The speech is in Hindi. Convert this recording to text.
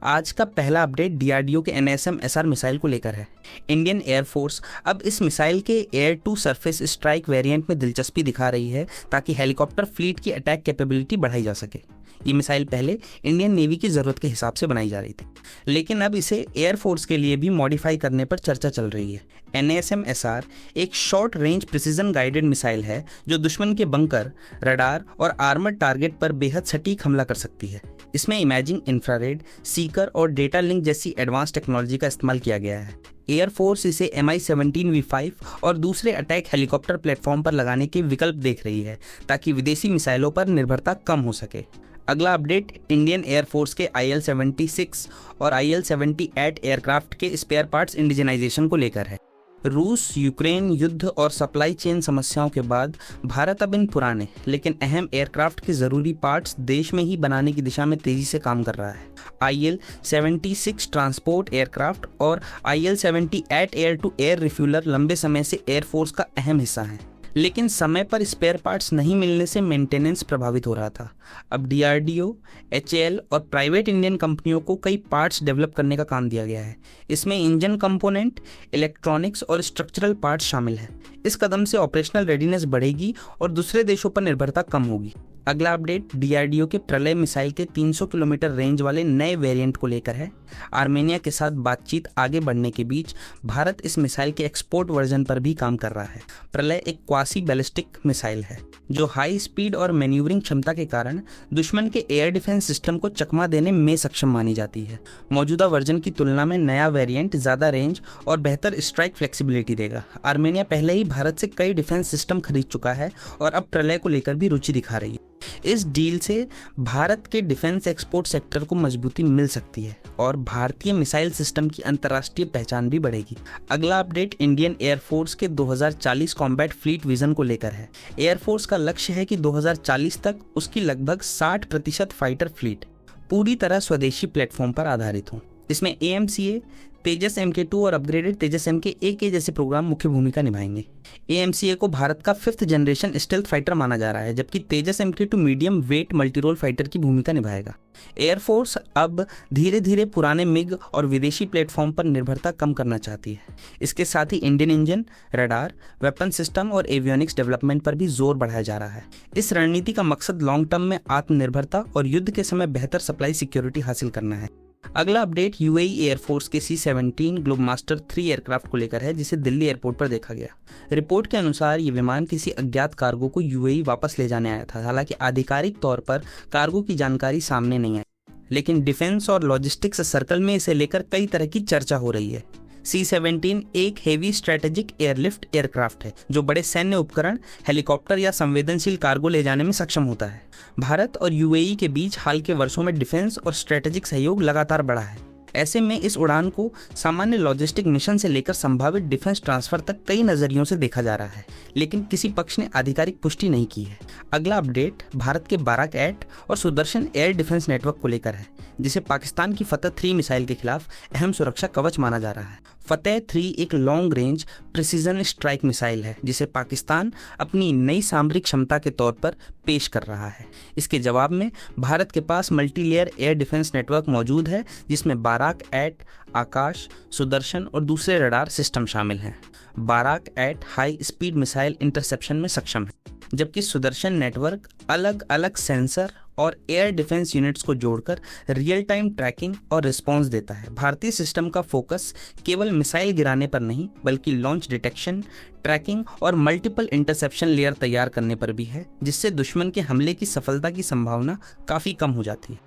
आज का पहला अपडेट डीआरडीओ के NASM-SR मिसाइल को लेकर है। इंडियन एयरफोर्स अब इस मिसाइल के air to surface strike variant में दिलचस्पी दिखा रही है ताकि हेलीकॉप्टर फ्लीट की अटैक कैपेबिलिटी बढ़ाई जा सके। ये मिसाइल पहले इंडियन नेवी की ज़रूरत के हिसाब से बनाई जा रही थी, लेकिन अब इसे एयरफोर्स के लिए भी मॉडिफाई करने पर चर्चा चल रही है। NASM-SR एक short range precision guided missile है जो दुश्मन के बंकर, रडार और आर्मर्ड टारगेट पर बेहद सटीक हमला कर सकती है। इसमें इमेजिंग, इंफ्रारेड, सीकर और डेटा लिंक जैसी एडवांस टेक्नोलॉजी का इस्तेमाल किया गया है। एयरफोर्स इसे Mi-17V5 और दूसरे अटैक हेलीकॉप्टर प्लेटफॉर्म पर लगाने के विकल्प देख रही है ताकि विदेशी मिसाइलों पर निर्भरता कम हो सके। अगला अपडेट इंडियन एयरफोर्स के IL-76 और IL-78 एयरक्राफ्ट के स्पेयर पार्ट्स इंडिजनाइजेशन को लेकर है। रूस यूक्रेन युद्ध और सप्लाई चेन समस्याओं के बाद भारत अब इन पुराने लेकिन अहम एयरक्राफ्ट के ज़रूरी पार्ट्स देश में ही बनाने की दिशा में तेज़ी से काम कर रहा है। IL-76 ट्रांसपोर्ट एयरक्राफ्ट और IL-78 air to air refueller लंबे समय से एयरफोर्स का अहम हिस्सा हैं, लेकिन समय पर स्पेयर पार्ट्स नहीं मिलने से मेंटेनेंस प्रभावित हो रहा था। अब DRDO, HAL और प्राइवेट इंडियन कंपनियों को कई पार्ट्स डेवलप करने का काम दिया गया है। इसमें इंजन कंपोनेंट, इलेक्ट्रॉनिक्स और स्ट्रक्चरल पार्ट्स शामिल हैं। इस कदम से ऑपरेशनल रेडीनेस बढ़ेगी और दूसरे देशों पर निर्भरता कम होगी। अगला अपडेट DRDO के प्रलय मिसाइल के 300 किलोमीटर रेंज वाले नए वेरिएंट को लेकर है। आर्मेनिया के साथ बातचीत आगे बढ़ने के बीच भारत इस मिसाइल के एक्सपोर्ट वर्जन पर भी काम कर रहा है। प्रलय एक क्वासी बैलिस्टिक मिसाइल है जो हाई स्पीड और मैन्यूवरिंग क्षमता के कारण दुश्मन के एयर डिफेंस सिस्टम को चकमा देने में सक्षम मानी जाती है। मौजूदा वर्जन की तुलना में नया वेरिएंट ज़्यादा रेंज और बेहतर स्ट्राइक फ्लेक्सिबिलिटी देगा। आर्मेनिया पहले ही भारत से कई डिफेंस सिस्टम खरीद चुका है और अब प्रलय को लेकर भी रुचि दिखा रही है। इस डील से भारत के डिफेंस एक्सपोर्ट सेक्टर को मजबूती मिल सकती है और भारतीय मिसाइल सिस्टम की अंतर्राष्ट्रीय पहचान भी बढ़ेगी। अगला अपडेट इंडियन एयरफोर्स के 2040 कॉम्बैट फ्लीट विजन को लेकर है। एयरफोर्स का लक्ष्य है कि 2040 तक उसकी लगभग 60% फाइटर फ्लीट पूरी तरह स्वदेशी प्लेटफॉर्म पर आधारित हो। इसमें AMCA, तेजस MK2 और अपग्रेडेड तेजस MK-1 जैसे प्रोग्राम मुख्य भूमिका निभाएंगे। AMCA को भारत का 5th जनरेशन स्टेल्थ फाइटर माना जा रहा है, जबकि तेजस MK2 medium wait multirole fighter की भूमिका निभाएगा। एयरफोर्स अब धीरे धीरे पुराने मिग और विदेशी प्लेटफॉर्म पर निर्भरता कम करना चाहती है। इसके साथ ही Indian engine, radar, weapon system और एवियोनिक्स डेवलपमेंट पर भी जोर बढ़ाया जा रहा है। इस रणनीति का मकसद लॉन्ग टर्म में आत्मनिर्भरता और युद्ध के समय बेहतर सप्लाई सिक्योरिटी हासिल करना है। अगला अपडेट UAE एयरफोर्स के C-17 ग्लोबमास्टर 3 एयरक्राफ्ट को लेकर है, जिसे दिल्ली एयरपोर्ट पर देखा गया। रिपोर्ट के अनुसार ये विमान किसी अज्ञात कार्गो को UAE वापस ले जाने आया था। हालांकि आधिकारिक तौर पर कार्गो की जानकारी सामने नहीं आई, लेकिन डिफेंस और लॉजिस्टिक्स सर्कल में इसे लेकर कई तरह की चर्चा हो रही है। C-17 एक हेवी स्ट्रेटेजिक एयरलिफ्ट एयरक्राफ्ट है जो बड़े सैन्य उपकरण, हेलीकॉप्टर या संवेदनशील कार्गो ले जाने में सक्षम होता है। भारत और UAE के बीच हाल के वर्षों में डिफेंस और स्ट्रेटेजिक सहयोग लगातार बढ़ा है। ऐसे में इस उड़ान को सामान्य लॉजिस्टिक मिशन से लेकर संभावित डिफेंस ट्रांसफर तक कई नजरियों से देखा जा रहा है, लेकिन किसी पक्ष ने आधिकारिक पुष्टि नहीं की है। अगला अपडेट भारत के बाराक-8 और सुदर्शन एयर डिफेंस नेटवर्क को लेकर है, जिसे पाकिस्तान की फतेह-3 मिसाइल के खिलाफ अहम सुरक्षा कवच माना जा रहा है। फतेह-3 एक long range precision strike missile है जिसे पाकिस्तान अपनी नई सामरिक क्षमता के तौर पर पेश कर रहा है। इसके जवाब में भारत के पास मल्टीलेयर एयर डिफेंस नेटवर्क मौजूद है, जिसमें बाराक-8, आकाश, सुदर्शन और दूसरे रडार सिस्टम शामिल हैं। बाराक-8 हाई स्पीड मिसाइल इंटरसेप्शन में सक्षम है, जबकि सुदर्शन नेटवर्क अलग अलग सेंसर और एयर डिफेंस यूनिट्स को जोड़कर रियल टाइम ट्रैकिंग और रिस्पॉन्स देता है। भारतीय सिस्टम का फोकस केवल मिसाइल गिराने पर नहीं, बल्कि लॉन्च डिटेक्शन, ट्रैकिंग और मल्टीपल इंटरसेप्शन लेयर तैयार करने पर भी है, जिससे दुश्मन के हमले की सफलता की संभावना काफ़ी कम हो जाती है।